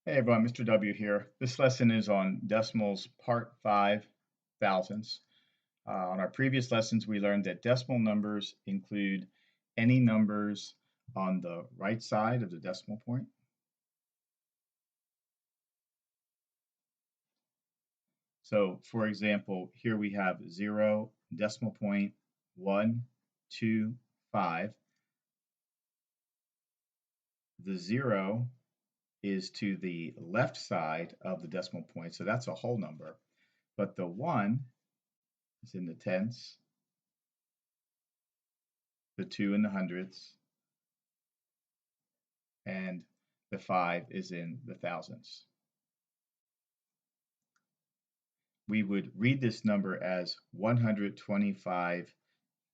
Hey everyone, Mr. W here. This lesson is on decimals part 5, thousandths. On our previous lessons, we learned that decimal numbers include any numbers on the right side of the decimal point. So for example, here we have 0, decimal point 1, 2, 5. The 0 is to the left side of the decimal point, so that's a whole number. But the 1 is in the tenths, the 2 in the hundredths, and the 5 is in the thousandths. We would read this number as 125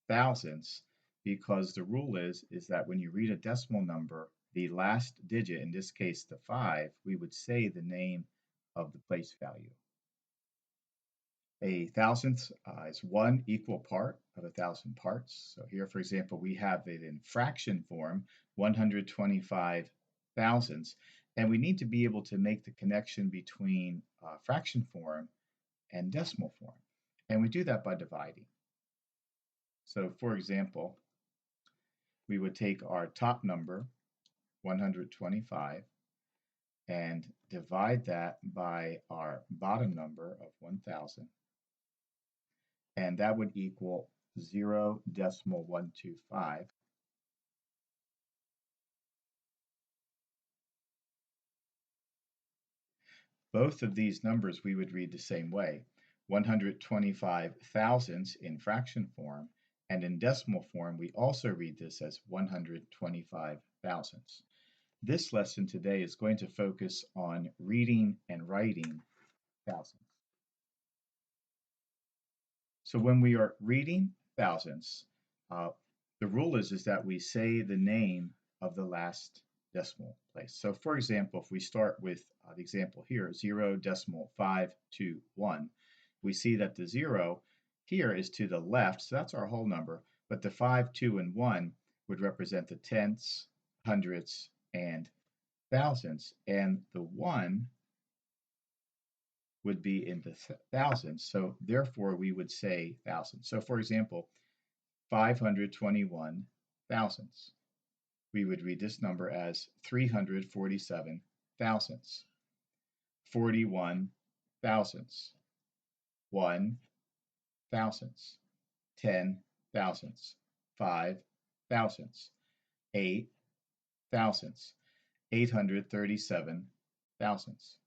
thousandths because the rule is that when you read a decimal number, the last digit, in this case the 5, we would say the name of the place value. A thousandth is one equal part of 1,000 parts. So here, for example, we have it in fraction form, 125 thousandths, and we need to be able to make the connection between fraction form and decimal form. And we do that by dividing. So for example, we would take our top number, 125, and divide that by our bottom number of 1,000. And that would equal 0.125. Both of these numbers we would read the same way, 125 thousandths in fraction form, and in decimal form we also read this as 125 thousandths. This lesson today is going to focus on reading and writing thousandths. So when we are reading thousandths, uh, the rule is that we say the name of the last decimal place. So for example, if we start with the example here, 0.521, we see that the 0 here is to the left, so that's our whole number, but the 5, 2, and 1 would represent the tenths, hundredths, and thousandths, and the 1 would be in the thousands, so therefore we would say thousands. So for example, 521 thousandths. We would read this number as 347 thousandths, 41 thousandths, 1 thousandths, 10 thousandths, 5 thousandths, 8 thousandths, 837 thousandths.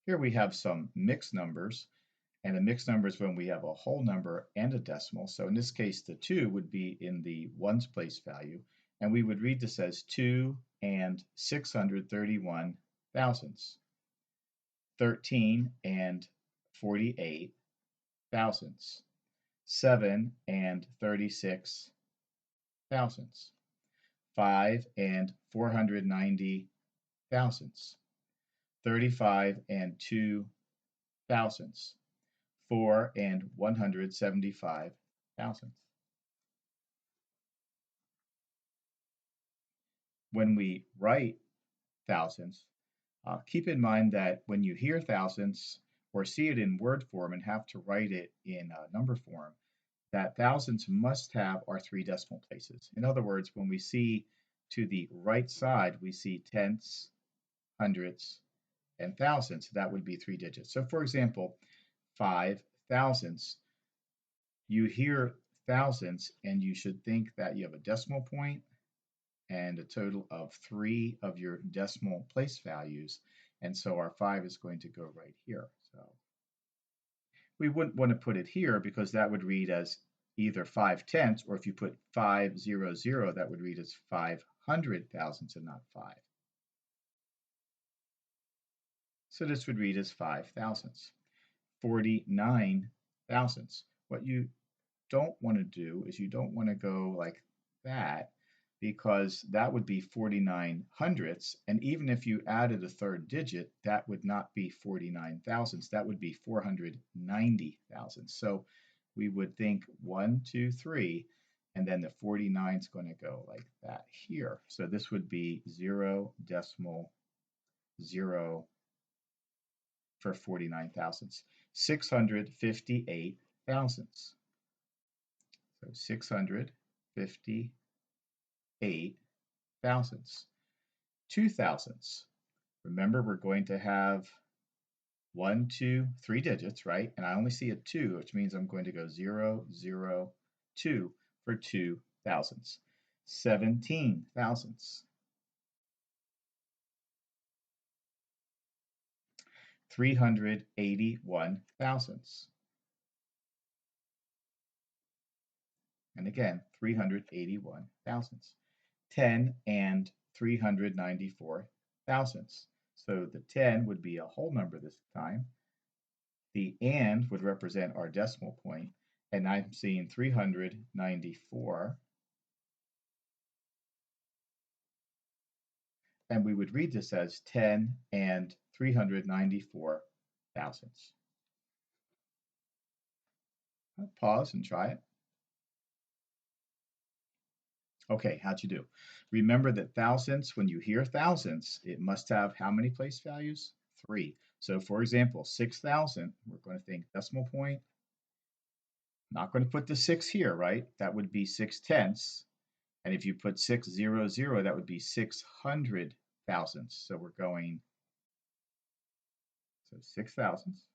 Here we have some mixed numbers, and a mixed number is when we have a whole number and a decimal. So in this case, the 2 would be in the ones place value, and we would read this as 2 and 631 thousandths, 13 and 48 thousandths, 7 and 36 thousandths, 5 and 490 thousandths, 35 and 2 thousandths, 4 and 175 thousandths. When we write thousandths, keep in mind that when you hear thousandths or see it in word form and have to write it in number form, that thousandths must have our 3 decimal places. In other words, when we see to the right side, we see tenths, hundredths, and thousandths. That would be 3 digits. So for example, 5 thousandths, you hear thousandths and you should think that you have a decimal point and a total of 3 of your decimal place values. And so our 5 is going to go right here. So we wouldn't want to put it here because that would read as either 5 tenths, or if you put 500, that would read as 500 thousandths and not 5. So this would read as 5 thousandths. 49 thousandths. What you don't want to do is you don't want to go like that, because that would be 49 hundredths. And even if you added a third digit, that would not be 49 thousandths. That would be 490 thousandths. So we would think 1, 2, 3, and then the 49 is going to go like that here. So this would be 0.49. 0 for 49 thousandths. 658 thousandths. So 658 thousandths. 2 thousandths. Remember, we're going to have 1, 2, 3 digits, right? And I only see a 2, which means I'm going to go 0, 0, 2 for 2 thousandths. 17 thousandths. 381 thousandths. And again, 381 thousandths. 10 and 394 thousandths. So the 10 would be a whole number this time. The and would represent our decimal point, and I'm seeing 394. And we would read this as 10 and 394 thousandths. I'll pause and try it. Okay, how'd you do? Remember that thousandths, when you hear thousandths, it must have how many place values? 3. So for example, 6,000, we're going to think decimal point. Not going to put the 6 here, right? That would be 6/10ths. And if you put 600, that would be 600 thousandths. So we're going, so 6 thousandths.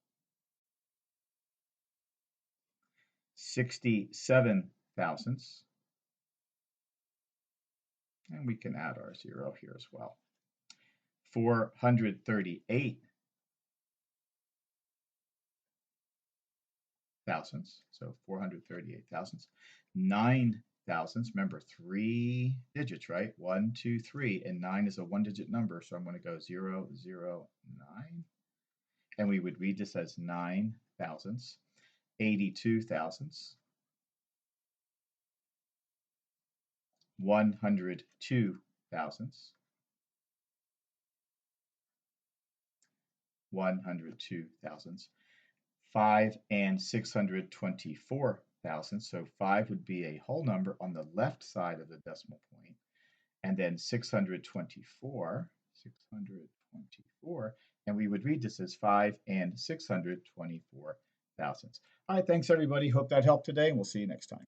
67 thousandths. And we can add our 0 here as well. 438 thousandths. So 438 thousandths. 9 thousandths. Remember, 3 digits, right? 1, 2, 3. And 9 is a one-digit number. So I'm going to go 0, 0, 9. And we would read this as 9 thousandths. 82 thousandths. 102 thousandths. 102 thousandths. 5 and 624 thousandths. So 5 would be a whole number on the left side of the decimal point. And then 624, and we would read this as 5 and 624 thousandths. All right, thanks everybody. Hope that helped today, and we'll see you next time.